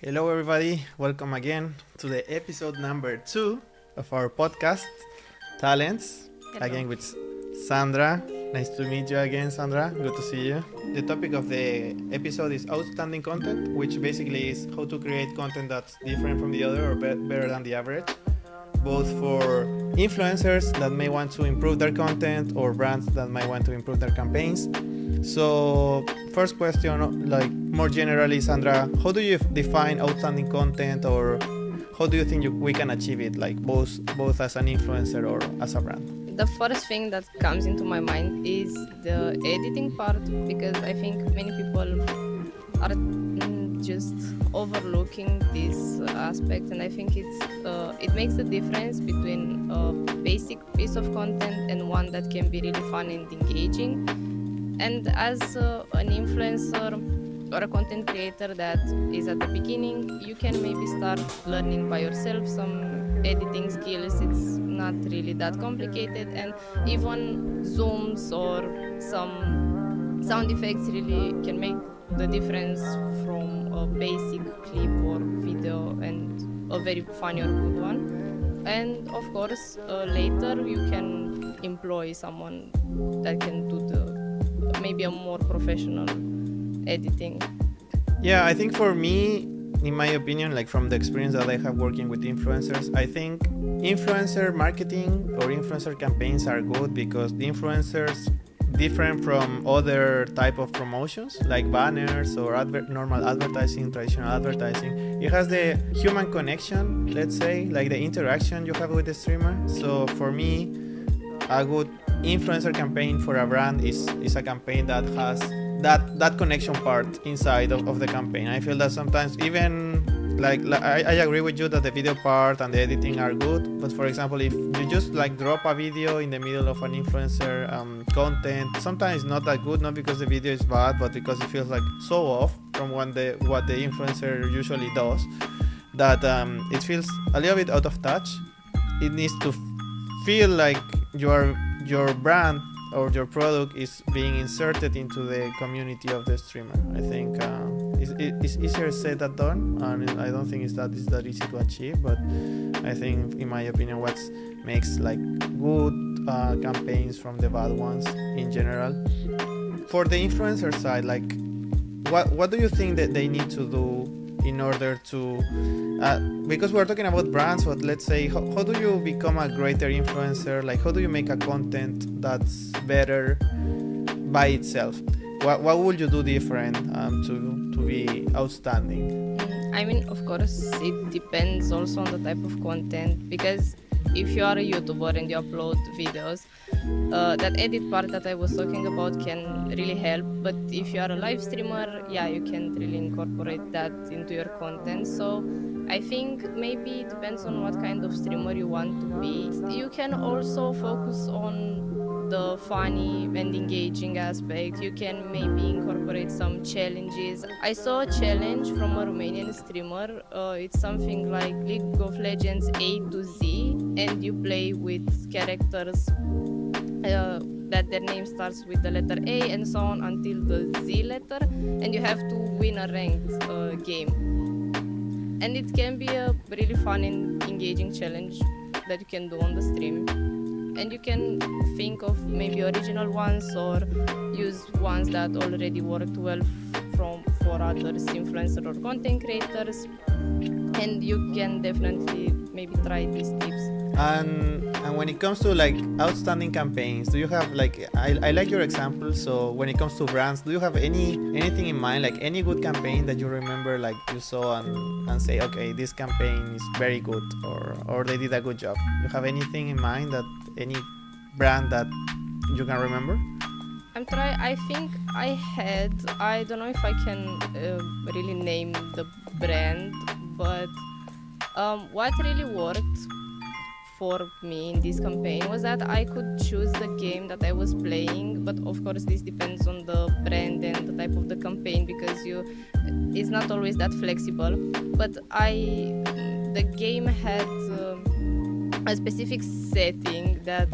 Hello, everybody. Welcome again to the episode number 2 of our podcast, Talents. Hello. Again with Sandra. Nice to meet you again, Sandra. Good to see you. The topic of the episode is outstanding content, which basically is how to create content that's different from the other or better than the average, both for influencers that may want to improve their content or brands that might want to improve their campaigns. So, first question, like more generally, Sandra, how do you define outstanding content, or how do you think we can achieve it, like both as an influencer or as a brand? The first thing that comes into my mind is the editing part, because I think many people are just overlooking this aspect, and I think it makes the difference between a basic piece of content and one that can be really fun and engaging. And as an influencer or a content creator that is at the beginning, you can maybe start learning by yourself some editing skills. It's not really that complicated, and even zooms or some sound effects really can make the difference from a basic clip or video and a very funny or good one. And of course, later you can employ someone that can do maybe a more professional editing. Yeah, I think for me, in my opinion, like from the experience that I have working with influencers, I think influencer marketing or influencer campaigns are good because the influencers different from other type of promotions like banners or normal advertising, traditional advertising. It has the human connection, let's say, like the interaction you have with the streamer. So for me, a good influencer campaign for a brand is a campaign that has that connection part inside of the campaign. I feel that sometimes even like I agree with you that the video part and the editing are good, but for example, if you just like drop a video in the middle of an influencer content, sometimes it's not that good, not because the video is bad, but because it feels like so off from what the influencer usually does, that it feels a little bit out of touch. It needs to feel like your brand or your product is being inserted into the community of the streamer. I think it's easier said than done, and I don't think it's that easy to achieve, but I think in my opinion what makes like good campaigns from the bad ones in general. For the influencer side, like what do you think that they need to do in order to because we're talking about brands, but let's say how do you become a greater influencer? Like how do you make a content that's better by itself? What would you do different to be outstanding? I mean, of course, it depends also on the type of content, because if you are a YouTuber and you upload videos, that edit part that I was talking about can really help. But if you are a live streamer, yeah, you can't really incorporate that into your content. So I think maybe it depends on what kind of streamer you want to be. You can also focus on the funny and engaging aspect. You can maybe incorporate some challenges. I saw a challenge from a Romanian streamer. It's something like League of Legends A to Z, and you play with characters that their name starts with the letter A and so on until the Z letter, and you have to win a ranked game. And it can be a really fun and engaging challenge that you can do on the stream. And you can think of maybe original ones or use ones that already worked well for others, influencers or content creators. And you can definitely maybe try these tips. And when it comes to like outstanding campaigns, do you have like I like your example. So when it comes to brands, do you have anything in mind, like any good campaign that you remember, like you saw and say, okay, this campaign is very good, or they did a good job? You have anything in mind, that any brand that you can remember? I think I don't know if I can really name the brand, but what really worked for me in this campaign was that I could choose the game that I was playing, but of course this depends on the brand and the type of the campaign, because it's not always that flexible. But the game had a specific setting that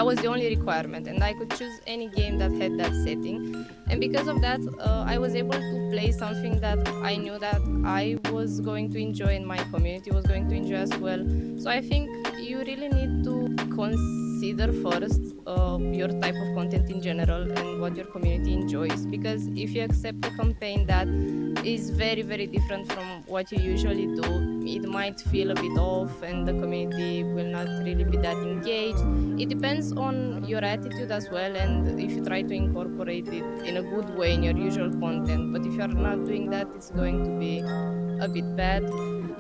was the only requirement, and I could choose any game that had that setting. And because of that, I was able to play something that I knew that I was going to enjoy and my community was going to enjoy as well. So I think you really need to consider first your type of content in general and what your community enjoys, because if you accept a campaign that is very very different from what you usually do, it might feel a bit off and the community will not really be that engaged. It depends on your attitude as well, and if you try to incorporate it in a good way in your usual content. But if you're not doing that, it's going to be a bit bad.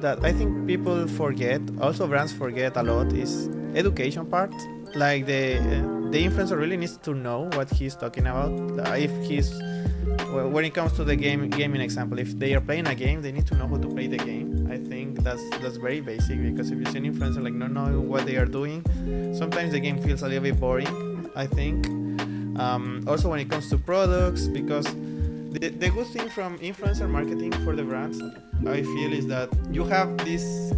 That I think people forget, also brands forget a lot, is education part. Like the influencer really needs to know what he's talking about. If he's when it comes to the gaming example, if they are playing a game, they need to know how to play the game. I think that's very basic, because if you see an influencer like not knowing what they are doing, sometimes the game feels a little bit boring, I think. Also when it comes to products, because the good thing from influencer marketing for the brands, I feel, is that you have this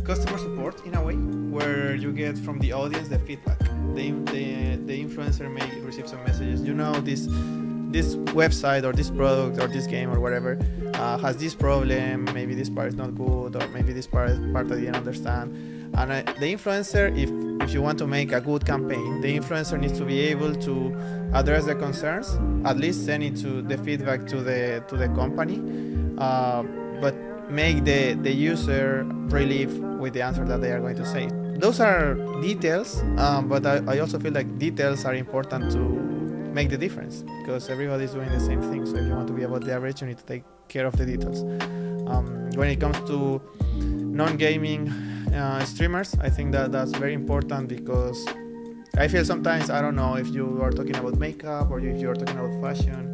customer support in a way, where you get from the audience the feedback. The influencer may receive some messages, this website or this product or this game or whatever has this problem, maybe this part is not good, or maybe this part I didn't understand. And the influencer, if you want to make a good campaign, the influencer needs to be able to address the concerns, at least send it to the feedback to the company, but make the user relieve with the answer that they are going to say. Those are details, but I also feel like details are important to make the difference, because everybody's doing the same thing. So if you want to be above the average, you need to take care of the details. When it comes to non-gaming streamers, I think that's very important, because I feel sometimes, I don't know, if you are talking about makeup or if you are talking about fashion,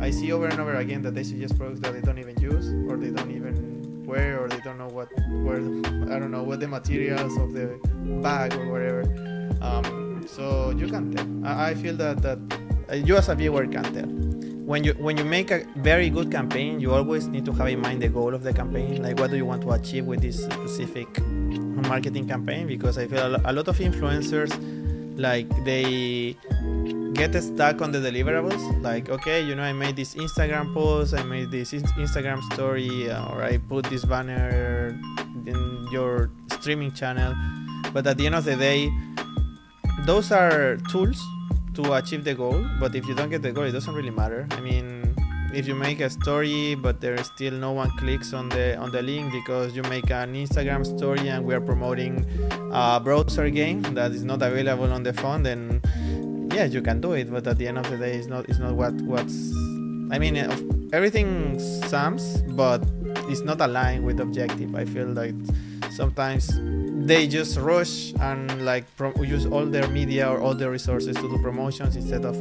I see over and over again that they suggest products that they don't even use, or they don't even wear, or they don't know what the materials of the bag or whatever. So you can tell. I feel that you as a viewer can tell. When you make a very good campaign, you always need to have in mind the goal of the campaign. Like, what do you want to achieve with this specific marketing campaign? Because I feel a lot of influencers, like, they get stuck on the deliverables. Like, okay, I made this Instagram post, I made this Instagram story, or I put this banner in your streaming channel. But at the end of the day, those are tools to achieve the goal, but if you don't get the goal, it doesn't really matter. I mean, if you make a story but there is still no one clicks on the link because you make an Instagram story and we are promoting a browser game that is not available on the phone, then yes, you can do it, but at the end of the day, it's not what's I mean, everything sums, but it's not aligned with the objective. I feel like sometimes they just rush and use all their media or all their resources to do promotions instead of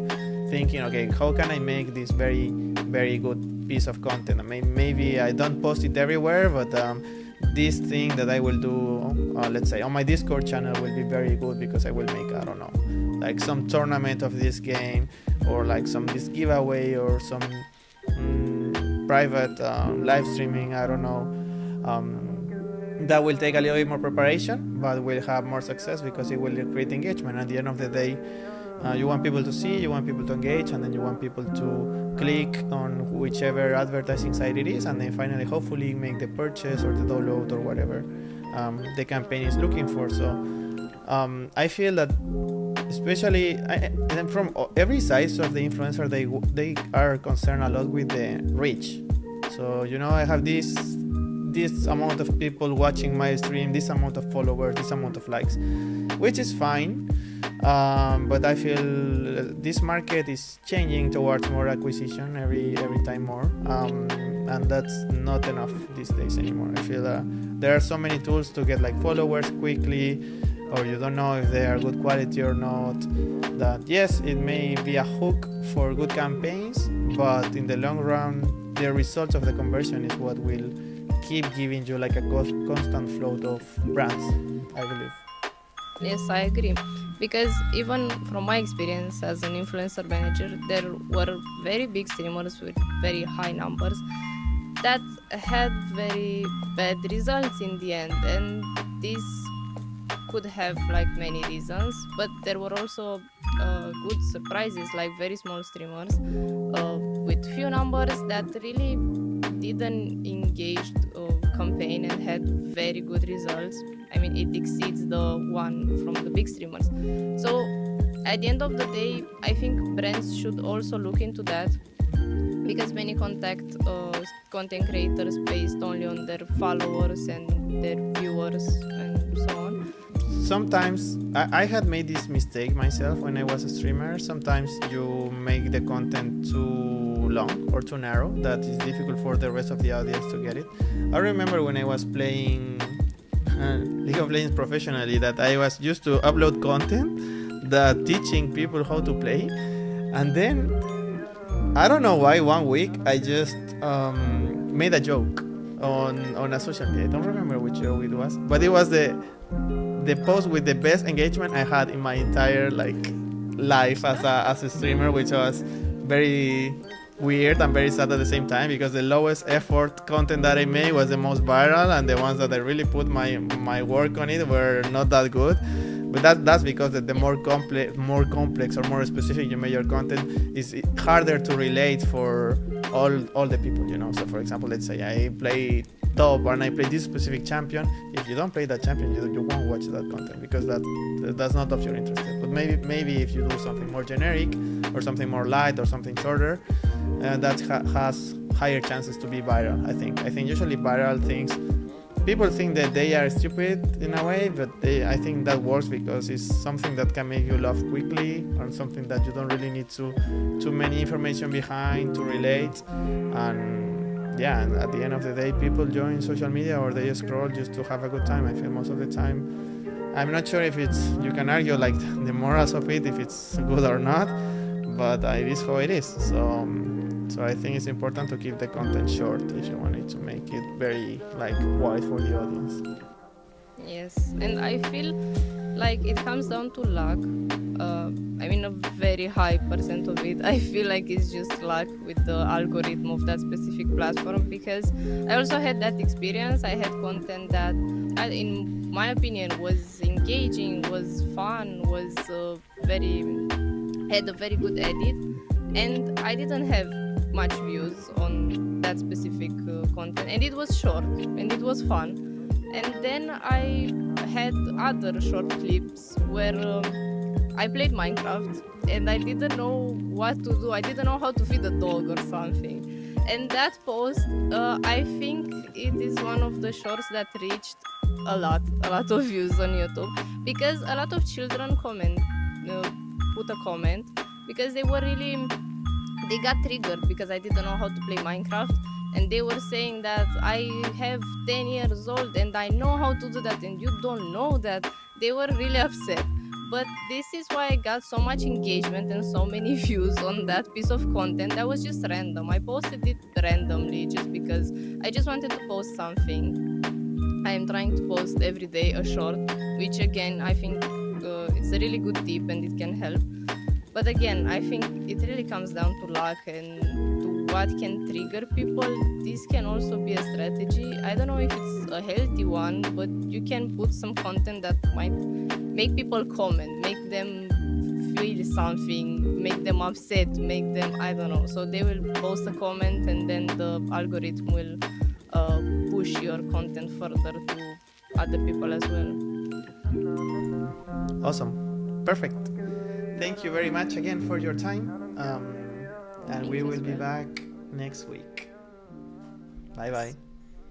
thinking, okay, how can I make this very, very good piece of content? Maybe I don't post it everywhere, but this thing that I will do, let's say on my Discord channel, will be very good because I will make, I don't know, like some tournament of this game, or like this giveaway, or some private live streaming, I don't know. That will take a little bit more preparation, but will have more success because it will create engagement. At the end of the day, you want people to see, you want people to engage, and then you want people to click on whichever advertising site it is, and then finally, hopefully, make the purchase or the download or whatever the campaign is looking for. So I feel that, especially from every side of the influencer, they are concerned a lot with the reach. So I have this amount of people watching my stream, this amount of followers, this amount of likes, which is fine, but I feel this market is changing towards more acquisition every time more, and that's not enough these days anymore. I feel there are so many tools to get followers quickly, or you don't know if they are good quality or not, that yes, it may be a hook for good campaigns, but in the long run, the results of the conversion is what will keep giving you a constant flow of brands, I believe. Yes, I agree. Because even from my experience as an influencer manager, there were very big streamers with very high numbers that had very bad results in the end. And this could have like many reasons, but there were also good surprises, like very small streamers with few numbers that really didn't engage campaign and had very good results. I mean, it exceeds the one from the big streamers. So at the end of the day, I think brands should also look into that, because many content creators based only on their followers and their viewers and so on. Sometimes I had made this mistake myself when I was a streamer. Sometimes you make the content too long or too narrow that is difficult for the rest of the audience to get it. I remember when I was playing League of Legends professionally that I was used to upload content that teaching people how to play, and then I don't know why one week I just made a joke on a social media. I don't remember which joke it was, but it was the post with the best engagement I had in my entire life as a streamer, which was very weird and very sad at the same time, because the lowest effort content that I made was the most viral, and the ones that I really put my work on it were not that good. But that's because the more complex or more specific you make your content, is harder to relate for all the people, you know. So for example, let's say I play top and I play this specific champion. If you don't play that champion, you won't watch that content, because that's not of your interest. But maybe if you do something more generic or something more light or something shorter, that has higher chances to be viral. I think usually viral things, people think that they are stupid in a way, but I think that works because it's something that can make you laugh quickly, or something that you don't really need too many information behind to relate. And yeah, and at the end of the day, people join social media or they scroll just to have a good time. I feel most of the time. I'm not sure if you can argue like the morals of it, if it's good or not, but it is how it is. So I think it's important to keep the content short if you want it to make it very wide for the audience. Yes, and I feel like it comes down to luck. I mean, a very high percent of it, I feel like it's just luck with the algorithm of that specific platform, because I also had that experience. I had content that, in my opinion, was engaging, was fun, was had a very good edit, and I didn't have much views on that specific content, and it was short and it was fun. And then I had other short clips where I played Minecraft and I didn't know what to do. I didn't know how to feed a dog or something. And that post, I think it is one of the shorts that reached a lot of views on YouTube, because a lot of children put a comment, because they got triggered because I didn't know how to play Minecraft, and they were saying that I have 10 years old and I know how to do that and you don't know that. They were really upset. But this is why I got so much engagement and so many views on that piece of content that was just random. I posted it randomly just because I just wanted to post something. I am trying to post every day a short, which again, I think it's a really good tip and it can help. But again, I think it really comes down to luck and to what can trigger people. This can also be a strategy. I don't know if it's a healthy one, but you can put some content that might make people comment, make them feel something, make them upset, make them, I don't know. So they will post a comment and then the algorithm will push your content further to other people as well. Awesome. Perfect. Thank you very much again for your time. And we will be back next week. Bye bye.